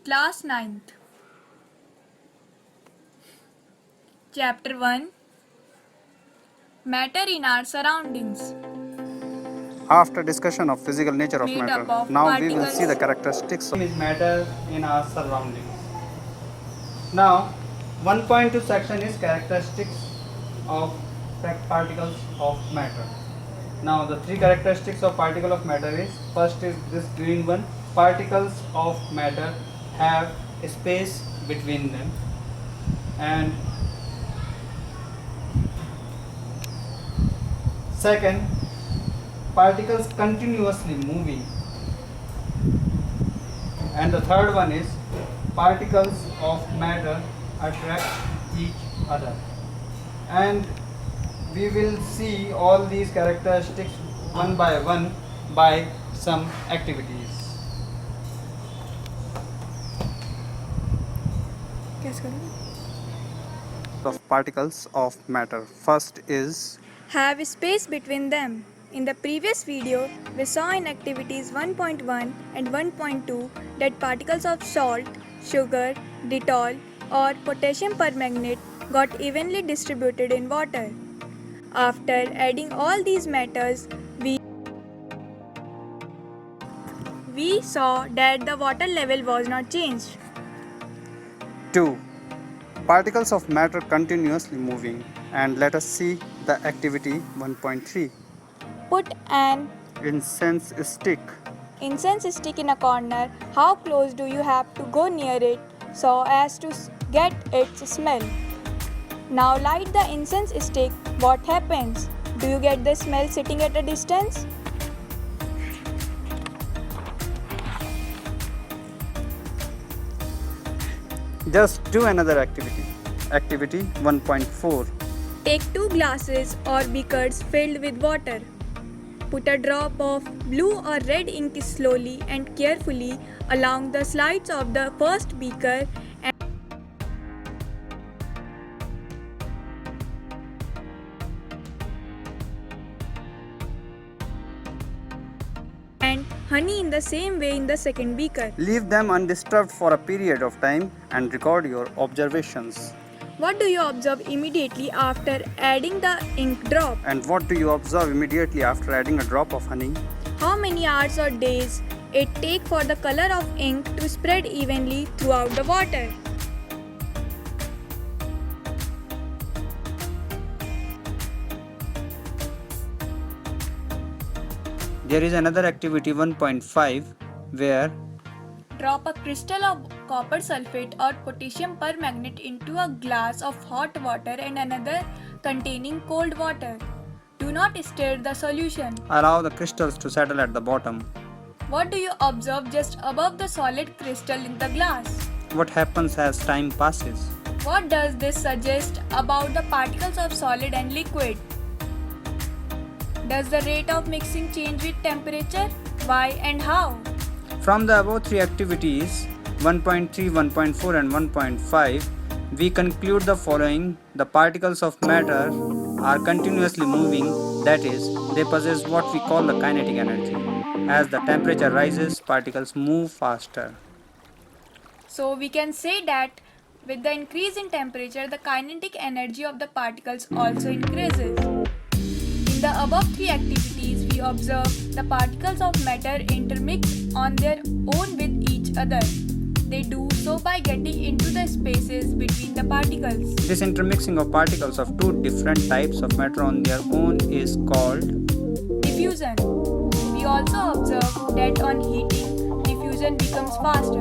Class 9th. Chapter 1. Matter in our surroundings. After discussion of physical nature of Made matter, up of now we will particles. see the characteristics of matter in our surroundings. Now, 1.2 section is characteristics of particles of matter. Now, the three characteristics of particle of matter is, first is this green one, particles of matter have a space between them, and second, particles continuously moving, and the third one is particles of matter attract each other. And we will see all these characteristics one by one by some activities. Of particles of matter. First is Have space between them. In the previous video, we saw in activities 1.1 and 1.2 that particles of salt, sugar, Dettol or potassium permanganate got evenly distributed in water. After adding all these matters, we saw that the water level was not changed. 2. Particles of matter continuously moving. And let us see the activity 1.3. Put an Incense stick. incense stick in a corner. How close do you have to go near it so as to get its smell? Now light the incense stick. What happens? Do you get the smell sitting at a distance? Just do another activity. Activity 1.4. Take 2 glasses or beakers filled with water. Put a drop of blue or red ink slowly and carefully along the sides of the first beaker and honey in the same way in the second beaker. Leave them undisturbed for a period of time and record your observations. What do you observe immediately after adding the ink drop? And what do you observe immediately after adding a drop of honey? How many hours or days it take for the color of ink to spread evenly throughout the water? There is another activity 1.5 where Drop a crystal of copper sulfate or potassium permanganate into a glass of hot water and another containing cold water. Do not stir the solution. allow the crystals to settle at the bottom. What do you observe just above the solid crystal in the glass? What happens as time passes? What does this suggest about the particles of solid and liquid? Does the rate of mixing change with temperature? Why and how? From the above three activities 1.3, 1.4 and 1.5, we conclude the following. The particles of matter are continuously moving, that is, they possess what we call the kinetic energy. As the temperature rises, particles move faster. So we can say that with the increase in temperature, the kinetic energy of the particles also increases. In the above three activities, we observe the particles of matter intermix on their own with each other. They do so by getting into the spaces between the particles. This intermixing of particles of two different types of matter on their own is called Diffusion. We also observe that on heating, diffusion becomes faster.